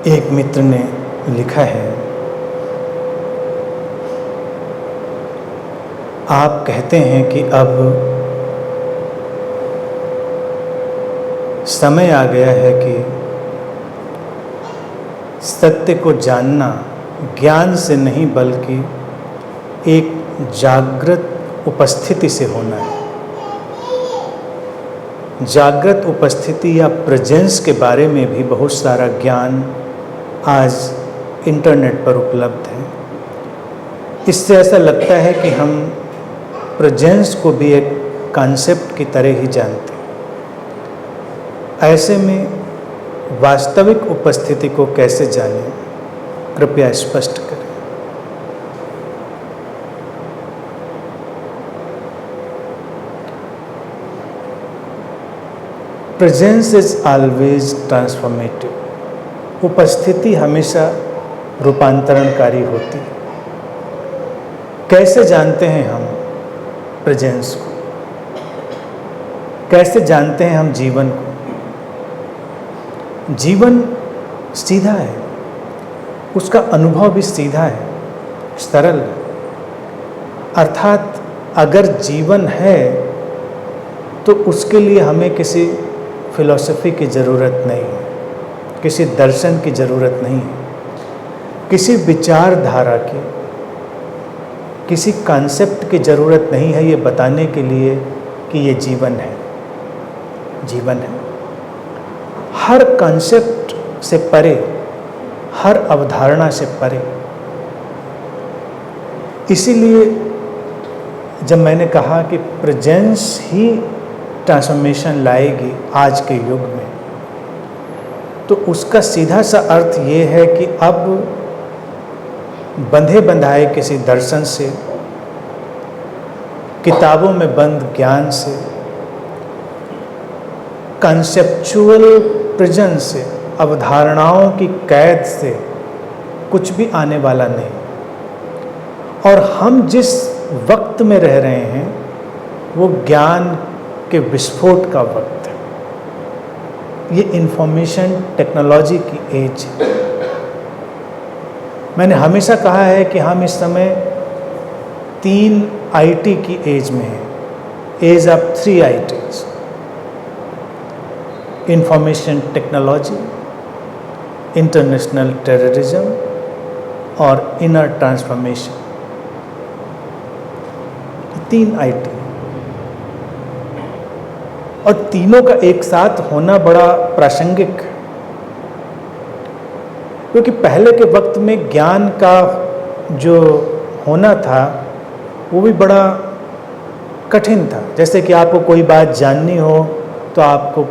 एक मित्र ने लिखा है, आप कहते हैं कि अब समय आ गया है कि सत्य को जानना ज्ञान से नहीं बल्कि एक जागृत उपस्थिति से होना है। जागृत उपस्थिति या प्रेजेंस के बारे में भी बहुत सारा ज्ञान आज इंटरनेट पर उपलब्ध है। इससे ऐसा लगता है कि हम प्रेजेंस को भी एक कॉन्सेप्ट की तरह ही जानते हैं। ऐसे में वास्तविक उपस्थिति को कैसे जानें, कृपया स्पष्ट करें। Presence is always transformative. उपस्थिति हमेशा रूपांतरणकारी होती है। कैसे जानते हैं हम प्रेजेंस को? कैसे जानते हैं हम जीवन को? जीवन सीधा है, उसका अनुभव भी सीधा है, सरल है। अर्थात अगर जीवन है तो उसके लिए हमें किसी फिलॉसफी की ज़रूरत नहीं है, किसी दर्शन की ज़रूरत नहीं है, किसी विचारधारा की, किसी कॉन्सेप्ट की ज़रूरत नहीं है ये बताने के लिए कि ये जीवन है। जीवन है हर कॉन्सेप्ट से परे, हर अवधारणा से परे। इसीलिए जब मैंने कहा कि प्रेजेंस ही ट्रांसफॉर्मेशन लाएगी आज के युग में, तो उसका सीधा सा अर्थ ये है कि अब बंधे बंधाए किसी दर्शन से, किताबों में बंद ज्ञान से, कॉन्सेप्चुअल प्रेजेंस से, अवधारणाओं की कैद से कुछ भी आने वाला नहीं। और हम जिस वक्त में रह रहे हैं वो ज्ञान के विस्फोट का वक्त है। ये इंफॉर्मेशन टेक्नोलॉजी की एज है। मैंने हमेशा कहा है कि हम इस समय 3 आईटी की एज में हैं, age of 3 ITs. Information technology, international terrorism और इनर ट्रांसफॉर्मेशन। 3 आईटी और तीनों का एक साथ होना बड़ा प्रासंगिक है, क्योंकि पहले के वक्त में ज्ञान का जो होना था वो भी बड़ा कठिन था। जैसे कि आपको कोई बात जाननी हो तो आपको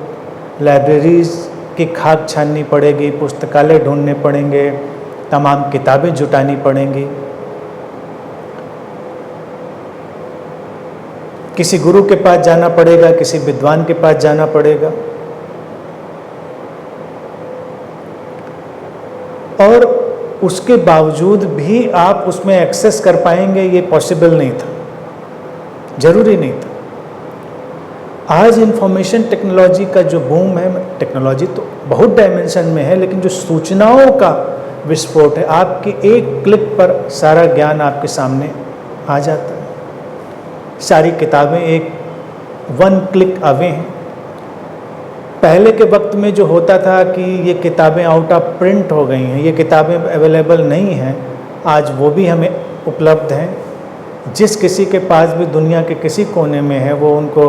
लाइब्रेरीज की खाक छाननी पड़ेगी, पुस्तकालय ढूंढने पड़ेंगे, तमाम किताबें जुटानी पड़ेंगी, किसी गुरु के पास जाना पड़ेगा, किसी विद्वान के पास जाना पड़ेगा। और उसके बावजूद भी आप उसमें एक्सेस कर पाएंगे ये पॉसिबल नहीं था, जरूरी नहीं था। आज इंफॉर्मेशन टेक्नोलॉजी का जो बूम है, टेक्नोलॉजी तो बहुत डायमेंशन में है, लेकिन जो सूचनाओं का विस्फोट है, आपके एक क्लिक पर सारा ज्ञान आपके सामने आ जाता है। सारी किताबें एक 1 क्लिक अवे हैं। पहले के वक्त में जो होता था कि ये किताबें आउट ऑफ प्रिंट हो गई हैं, ये किताबें अवेलेबल नहीं हैं, आज वो भी हमें उपलब्ध हैं। जिस किसी के पास भी दुनिया के किसी कोने में है वो उनको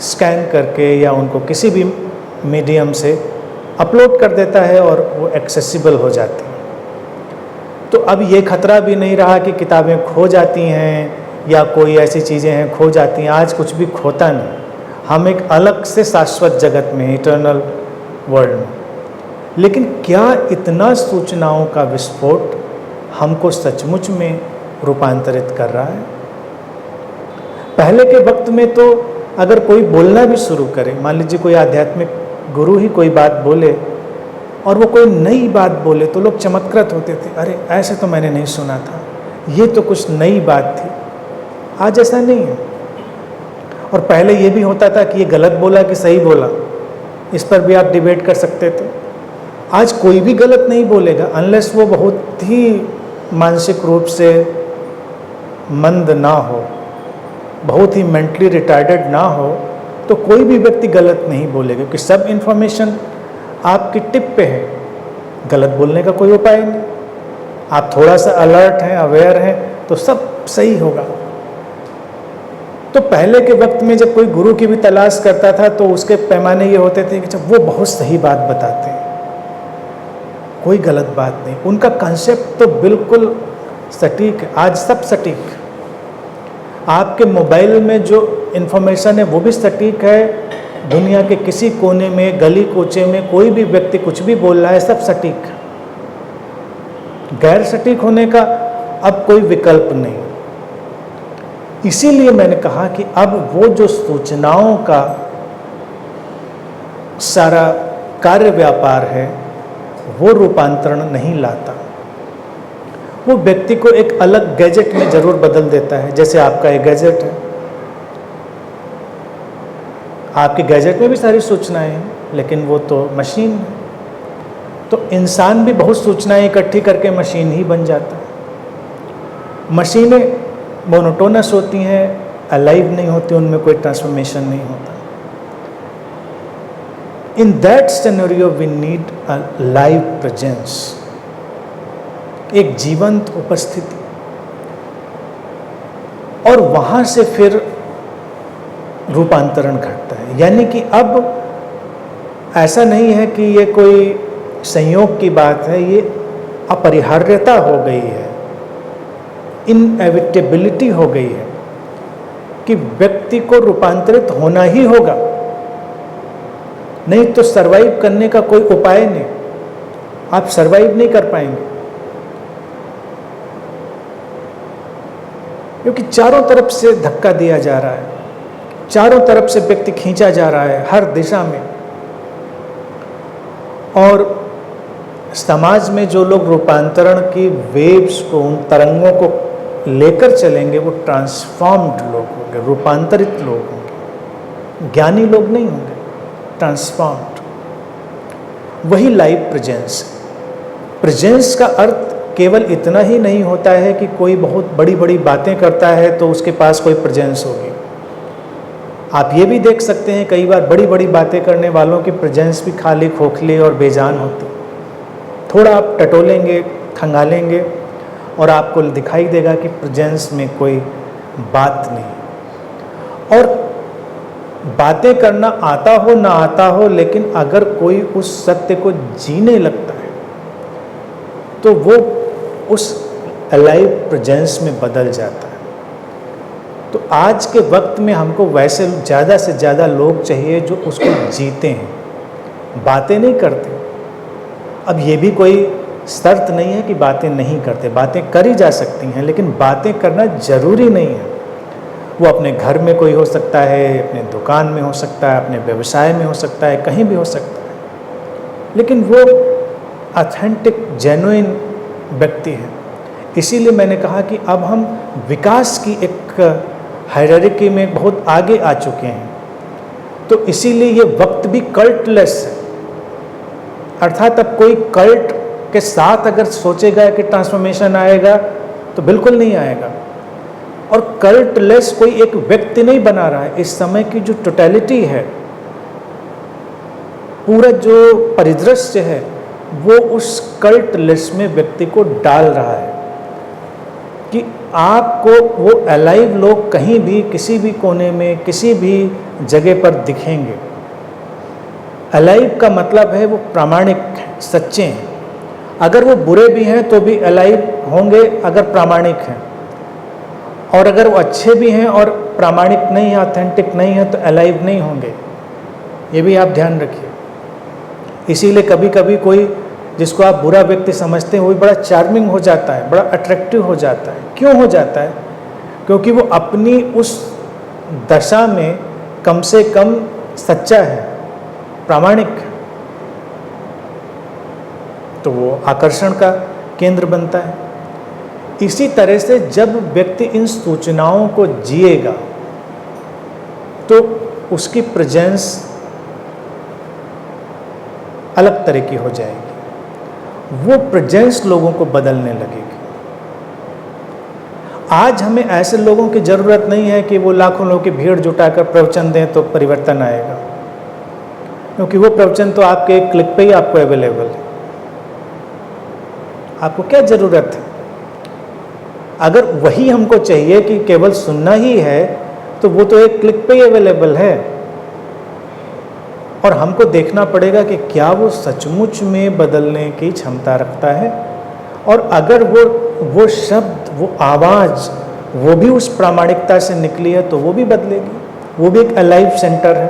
स्कैन करके या उनको किसी भी मीडियम से अपलोड कर देता है और वो एक्सेसिबल हो जाती हैं। तो अब ये खतरा भी नहीं रहा कि किताबें खो जाती हैं या कोई ऐसी चीज़ें हैं खो जाती हैं। आज कुछ भी खोता नहीं, हम एक अलग से शाश्वत जगत में, इटर्नल वर्ल्ड में। लेकिन क्या इतना सूचनाओं का विस्फोट हमको सचमुच में रूपांतरित कर रहा है? पहले के वक्त में तो अगर कोई बोलना भी शुरू करे, मान लीजिए कोई आध्यात्मिक गुरु ही कोई बात बोले और वो कोई नई बात बोले, तो लोग चमत्कृत होते थे, अरे ऐसे तो मैंने नहीं सुना था, ये तो कुछ नई बात थी। आज ऐसा नहीं है। और पहले ये भी होता था कि ये गलत बोला कि सही बोला, इस पर भी आप डिबेट कर सकते थे। आज कोई भी गलत नहीं बोलेगा अनलेस वो बहुत ही मानसिक रूप से मंद ना हो, बहुत ही मेंटली रिटार्डेड ना हो, तो कोई भी व्यक्ति गलत नहीं बोलेगा, क्योंकि सब इन्फॉर्मेशन आपकी टिप पे है। गलत बोलने का कोई उपाय नहीं। आप थोड़ा सा अलर्ट हैं, अवेयर हैं, तो सब सही होगा। तो पहले के वक्त में जब कोई गुरु की भी तलाश करता था तो उसके पैमाने ये होते थे कि जब वो बहुत सही बात बताते हैं, कोई गलत बात नहीं, उनका कंसेप्ट तो बिल्कुल सटीक है। आज सब सटीक, आपके मोबाइल में जो इन्फॉर्मेशन है वो भी सटीक है। दुनिया के किसी कोने में, गली कोचे में कोई भी व्यक्ति कुछ भी बोल रहा है, सब सटीक है। गैर सटीक होने का अब कोई विकल्प नहीं। इसीलिए मैंने कहा कि अब वो जो सूचनाओं का सारा कार्य व्यापार है वो रूपांतरण नहीं लाता, वो व्यक्ति को एक अलग गैजेट में जरूर बदल देता है। जैसे आपका एक गैजेट है, आपके गैजेट में भी सारी सूचनाएं हैं, लेकिन वो तो मशीन है। तो इंसान भी बहुत सूचनाएं इकट्ठी करके मशीन ही बन जाता है। मशीनें मोनोटोनस होती हैं, अलाइव नहीं होती, उनमें कोई ट्रांसफॉर्मेशन नहीं होता। In that scenario we need a live presence, एक जीवंत उपस्थिति, और वहां से फिर रूपांतरण घटता है। यानी कि अब ऐसा नहीं है कि ये कोई संयोग की बात है, ये अपरिहार्यता हो गई है, इनएविटेबिलिटी हो गई है कि व्यक्ति को रूपांतरित होना ही होगा, नहीं तो सरवाइव करने का कोई उपाय नहीं। आप सरवाइव नहीं कर पाएंगे, क्योंकि चारों तरफ से धक्का दिया जा रहा है, चारों तरफ से व्यक्ति खींचा जा रहा है हर दिशा में। और समाज में जो लोग रूपांतरण की वेव्स को, उन तरंगों को लेकर चलेंगे, वो ट्रांसफॉर्म्ड लोग होंगे, रूपांतरित लोग होंगे, ज्ञानी लोग नहीं होंगे, ट्रांसफॉर्म्ड। वही लाइव प्रेजेंस। प्रेजेंस का अर्थ केवल इतना ही नहीं होता है कि कोई बहुत बड़ी बड़ी बातें करता है तो उसके पास कोई प्रेजेंस होगी। आप ये भी देख सकते हैं कई बार बड़ी बड़ी बातें करने वालों की प्रेजेंस भी खाली, खोखली और बेजान होती। थोड़ा आप टटोलेंगे, खंगालेंगे और आपको दिखाई देगा कि प्रेजेंस में कोई बात नहीं। और बातें करना आता हो ना आता हो, लेकिन अगर कोई उस सत्य को जीने लगता है तो वो उस अलाइव प्रेजेंस में बदल जाता है। तो आज के वक्त में हमको वैसे ज़्यादा से ज़्यादा लोग चाहिए जो उसको जीते हैं, बातें नहीं करते। अब ये भी कोई शर्त नहीं है कि बातें नहीं करते, बातें करी जा सकती हैं, लेकिन बातें करना ज़रूरी नहीं है। वो अपने घर में कोई हो सकता है, अपने दुकान में हो सकता है, अपने व्यवसाय में हो सकता है, कहीं भी हो सकता है, लेकिन वो ऑथेंटिक, जेन्युइन व्यक्ति है। इसीलिए मैंने कहा कि अब हम विकास की एक हायरार्की में बहुत आगे आ चुके हैं। तो इसीलिए ये वक्त भी कल्टलेस है, अर्थात अब कोई कल्ट के साथ अगर सोचेगा कि ट्रांसफॉर्मेशन आएगा तो बिल्कुल नहीं आएगा। और कल्टलेस कोई एक व्यक्ति नहीं बना रहा है। इस समय की जो टोटलिटी है, पूरा जो परिदृश्य है, वो उस कल्टलेस में व्यक्ति को डाल रहा है कि आपको वो अलाइव लोग कहीं भी, किसी भी कोने में, किसी भी जगह पर दिखेंगे। अलाइव का मतलब है वो प्रामाणिक हैं, सच्चे हैं। अगर वो बुरे भी हैं तो भी अलाइव होंगे अगर प्रामाणिक हैं, और अगर वो अच्छे भी हैं और प्रामाणिक नहीं है, ऑथेंटिक नहीं है, तो अलाइव नहीं होंगे। ये भी आप ध्यान रखिए। इसीलिए कभी कभी कोई जिसको आप बुरा व्यक्ति समझते हैं वो भी बड़ा चार्मिंग हो जाता है, बड़ा अट्रैक्टिव हो जाता है। क्यों हो जाता है? क्योंकि वो अपनी उस दशा में कम से कम सच्चा है, प्रामाणिक है, तो वो आकर्षण का केंद्र बनता है। इसी तरह से जब व्यक्ति इन सूचनाओं को जिएगा तो उसकी प्रेजेंस अलग तरह की हो जाएगी। वो प्रेजेंस लोगों को बदलने लगेगी। आज हमें ऐसे लोगों की ज़रूरत नहीं है कि वो लाखों लोगों की भीड़ जुटाकर प्रवचन दें तो परिवर्तन आएगा, क्योंकि वो प्रवचन तो आपके एक क्लिक पे ही आपको अवेलेबल है। आपको क्या ज़रूरत है? अगर वही हमको चाहिए कि केवल सुनना ही है, तो वो तो एक क्लिक पे ही अवेलेबल है। और हमको देखना पड़ेगा कि क्या वो सचमुच में बदलने की क्षमता रखता है, और अगर वो शब्द, वो आवाज़, वो भी उस प्रामाणिकता से निकली है तो वो भी बदलेगी। वो भी एक अलाइव सेंटर है,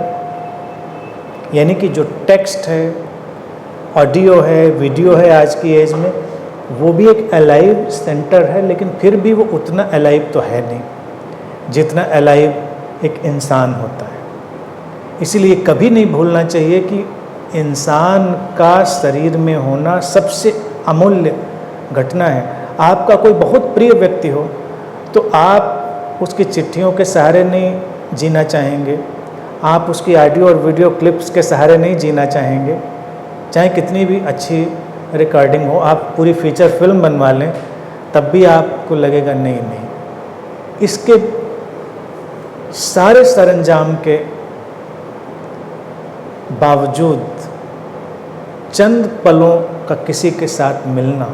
यानी कि जो टेक्स्ट है, ऑडियो है, वीडियो है आज की एज में, वो भी एक अलाइव सेंटर है, लेकिन फिर भी वो उतना अलाइव तो है नहीं जितना अलाइव एक इंसान होता है। इसीलिए कभी नहीं भूलना चाहिए कि इंसान का शरीर में होना सबसे अमूल्य घटना है। आपका कोई बहुत प्रिय व्यक्ति हो तो आप उसकी चिट्ठियों के सहारे नहीं जीना चाहेंगे, आप उसकी ऑडियो और वीडियो क्लिप्स के सहारे नहीं जीना चाहेंगे। चाहे कितनी भी अच्छी रिकॉर्डिंग हो, आप पूरी फीचर फिल्म बनवा लें, तब भी आपको लगेगा नहीं। इसके सारे सरंजाम के बावजूद चंद पलों का किसी के साथ मिलना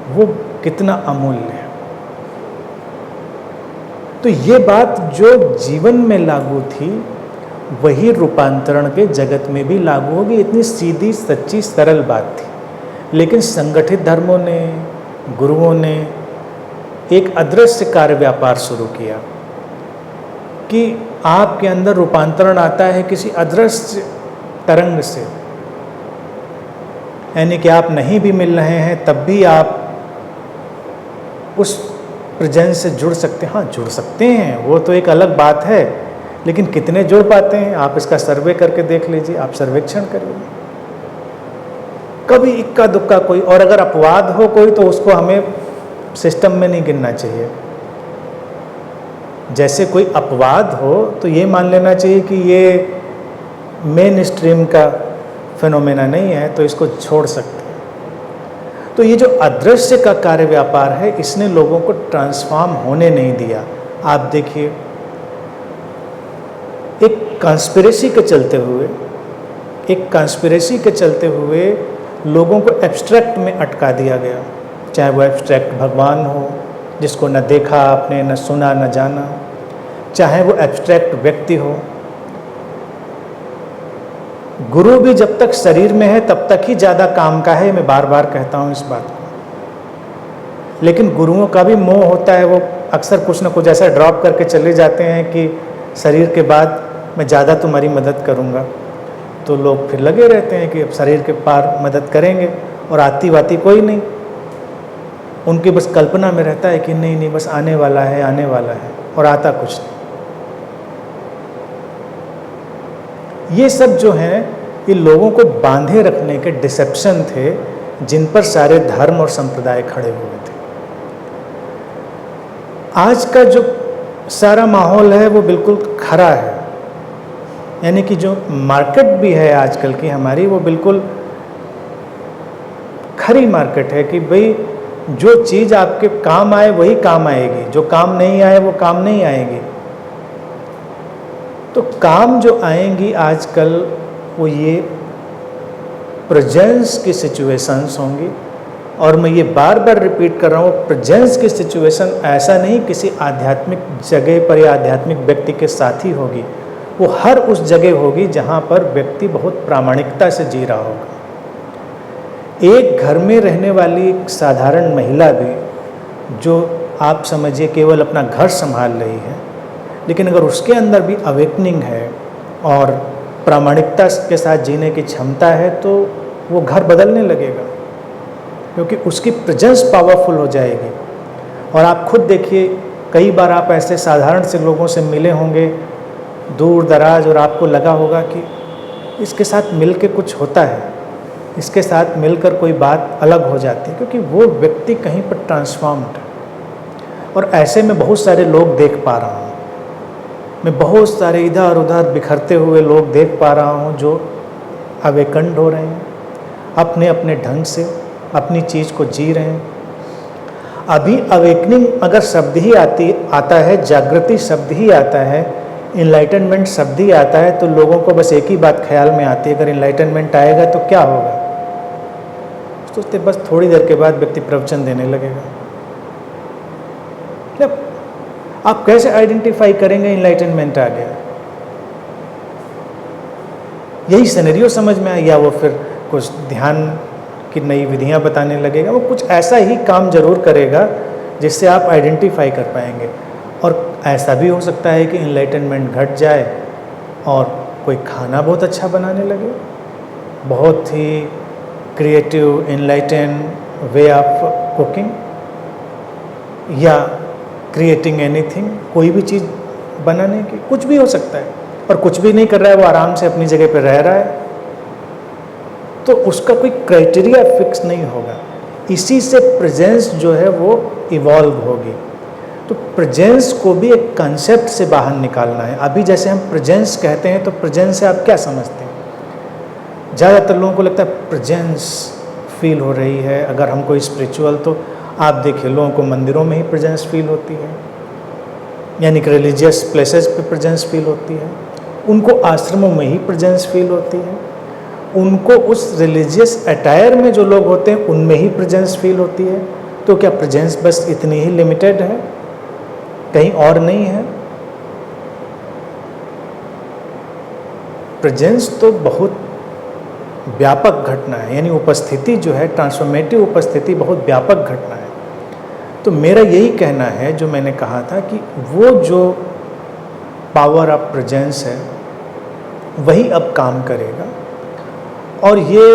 वो कितना अमूल्य है। तो ये बात जो जीवन में लागू थी वही रूपांतरण के जगत में भी लागू होगी। इतनी सीधी सच्ची सरल बात थी, लेकिन संगठित धर्मों ने, गुरुओं ने एक अदृश्य कार्य व्यापार शुरू किया कि आपके अंदर रूपांतरण आता है किसी अदृश्य तरंग से, यानी कि आप नहीं भी मिल रहे हैं तब भी आप उस प्रेजेंस से जुड़ सकते हैं। हाँ, जुड़ सकते हैं, वो तो एक अलग बात है, लेकिन कितने जुड़ पाते हैं आप इसका सर्वे करके देख लीजिए, आप सर्वेक्षण करिए। कभी इक्का दुक्का कोई, और अगर अपवाद हो कोई तो उसको हमें सिस्टम में नहीं गिनना चाहिए। जैसे कोई अपवाद हो तो ये मान लेना चाहिए कि ये मेन स्ट्रीम का फिनोमेना नहीं है, तो इसको छोड़ सकते हैं। तो ये जो अदृश्य का कार्य व्यापार है, इसने लोगों को ट्रांसफॉर्म होने नहीं दिया। आप देखिए, एक कॉन्स्पिरेसी के चलते हुए लोगों को एब्स्ट्रैक्ट में अटका दिया गया। चाहे वो एब्स्ट्रैक्ट भगवान हो जिसको न देखा आपने, न सुना, न जाना, चाहे वो एब्स्ट्रैक्ट व्यक्ति हो। गुरु भी जब तक शरीर में है तब तक ही ज़्यादा काम का है, मैं बार बार कहता हूँ इस बात को। लेकिन गुरुओं का भी मोह होता है, वो अक्सर कुछ न कुछ ऐसा ड्रॉप करके चले जाते हैं कि शरीर के बाद मैं ज़्यादा तुम्हारी मदद करूँगा। तो लोग फिर लगे रहते हैं कि अब शरीर के पार मदद करेंगे, और आती वाती कोई नहीं। उनकी बस कल्पना में रहता है कि नहीं बस आने वाला है, और आता कुछ नहीं। ये सब जो हैं, ये लोगों को बांधे रखने के डिसेप्शन थे, जिन पर सारे धर्म और संप्रदाय खड़े हुए थे। आज का जो सारा माहौल है वो बिल्कुल खरा है, यानी कि जो मार्केट भी है आजकल की हमारी, वो बिल्कुल खरी मार्केट है कि भाई जो चीज़ आपके काम आए वही काम आएगी, जो काम नहीं आए वो काम नहीं आएगी। तो काम जो आएंगी आजकल वो ये प्रेजेंस की सिचुएशंस होंगी। और मैं ये बार बार रिपीट कर रहा हूँ, प्रेजेंस की सिचुएशन ऐसा नहीं किसी आध्यात्मिक जगह पर या आध्यात्मिक व्यक्ति के साथ ही होगी, वो हर उस जगह होगी जहाँ पर व्यक्ति बहुत प्रामाणिकता से जी रहा होगा। एक घर में रहने वाली एक साधारण महिला भी, जो आप समझिए केवल अपना घर संभाल रही है, लेकिन अगर उसके अंदर भी अवेकनिंग है और प्रामाणिकता के साथ जीने की क्षमता है, तो वो घर बदलने लगेगा, क्योंकि उसकी प्रेजेंस पावरफुल हो जाएगी। और आप खुद देखिए, कई बार आप ऐसे साधारण से लोगों से मिले होंगे दूर दराज, और आपको लगा होगा कि इसके साथ मिल के कुछ होता है, इसके साथ मिलकर कोई बात अलग हो जाती है, क्योंकि वो व्यक्ति कहीं पर ट्रांसफॉर्म्ड है। और ऐसे में बहुत सारे लोग देख पा रहा हूँ मैं, बहुत सारे इधर उधर बिखरते हुए लोग देख पा रहा हूँ जो अवेकंड हो रहे हैं अपने अपने ढंग से, अपनी चीज़ को जी रहे हैं। अभी अवेकनिंग अगर शब्द ही आता है, जागृति शब्द ही आता है, इनलाइटनमेंट शब्द ही आता है, तो लोगों को बस एक ही बात ख्याल में आती है, अगर इनलाइटनमेंट आएगा तो क्या होगा? सोचते बस थोड़ी देर के बाद व्यक्ति प्रवचन देने लगेगा। जब आप कैसे आइडेंटिफाई करेंगे इनलाइटनमेंट आ गया? यही सिनेरियो समझ में आया, वो फिर कुछ ध्यान की नई विधियां बताने लगेगा, वो कुछ ऐसा ही काम जरूर करेगा जिससे आप आइडेंटिफाई कर पाएंगे। और ऐसा भी हो सकता है कि इनलाइटनमेंट घट जाए और कोई खाना बहुत अच्छा बनाने लगे, बहुत ही creative enlighten way of cooking या क्रिएटिंग एनीथिंग, कोई भी चीज़ बनाने की, कुछ भी हो सकता है। और कुछ भी नहीं कर रहा है, वो आराम से अपनी जगह पर रह रहा है, तो उसका कोई क्राइटेरिया फिक्स नहीं होगा। इसी से प्रेजेंस जो है वो इवॉल्व होगी। तो प्रेजेंस को भी एक कंसेप्ट से बाहर निकालना है। अभी जैसे हम प्रेजेंस कहते हैं, तो प्रेजेंस से आप क्या समझते हैं? ज़्यादातर लोगों को लगता है प्रेजेंस फील हो रही है, अगर हम कोई स्पिरिचुअल, तो आप देखिए लोगों को मंदिरों में ही प्रेजेंस फील होती है, यानी कि रिलीजियस प्लेसेस पे प्रेजेंस फील होती है, उनको आश्रमों में ही प्रेजेंस फील होती है, उनको उस रिलीजियस अटायर में जो लोग होते हैं उनमें ही प्रेजेंस फील होती है। तो क्या प्रेजेंस बस इतनी ही लिमिटेड है, कहीं और नहीं है? प्रेजेंस तो बहुत व्यापक घटना है, यानी उपस्थिति जो है, ट्रांसफॉर्मेटिव उपस्थिति बहुत व्यापक घटना है। तो मेरा यही कहना है, जो मैंने कहा था, कि वो जो पावर ऑफ प्रेजेंस है वही अब काम करेगा। और ये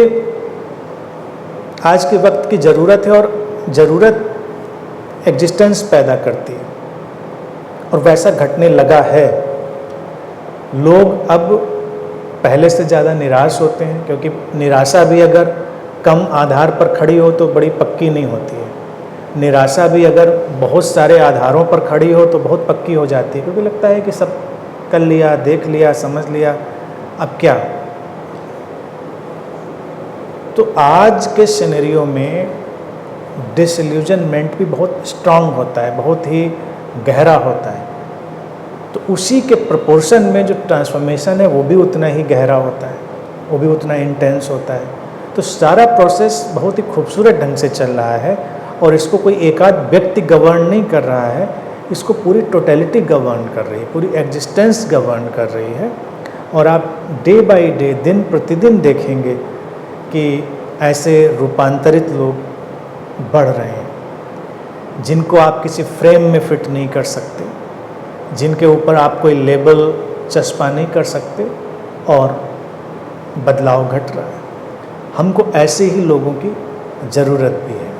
आज के वक्त की ज़रूरत है, और ज़रूरत एग्जिस्टेंस पैदा करती है, और वैसा घटने लगा है। लोग अब पहले से ज़्यादा निराश होते हैं, क्योंकि निराशा भी अगर कम आधार पर खड़ी हो तो बड़ी पक्की नहीं होती है। निराशा भी अगर बहुत सारे आधारों पर खड़ी हो तो बहुत पक्की हो जाती है, क्योंकि लगता है कि सब कर लिया, देख लिया, समझ लिया, अब क्या। तो आज के सिनेरियो में डिसइल्यूजनमेंट भी बहुत स्ट्रांग होता है, बहुत ही गहरा होता है। तो उसी के प्रोपोर्शन में जो ट्रांसफॉर्मेशन है वो भी उतना ही गहरा होता है, वो भी उतना इंटेंस होता है। तो सारा प्रोसेस बहुत ही खूबसूरत ढंग से चल रहा है, और इसको कोई एक आध व्यक्ति गवर्न नहीं कर रहा है, इसको पूरी टोटलिटी गवर्न कर रही है, पूरी एग्जिस्टेंस गवर्न कर रही है। और आप डे बाय डे, दिन प्रतिदिन देखेंगे कि ऐसे रूपांतरित लोग बढ़ रहे हैं, जिनको आप किसी फ्रेम में फिट नहीं कर सकते, जिनके ऊपर आप कोई लेबल चस्पा नहीं कर सकते, और बदलाव घट रहा है। हमको ऐसे ही लोगों की ज़रूरत भी है।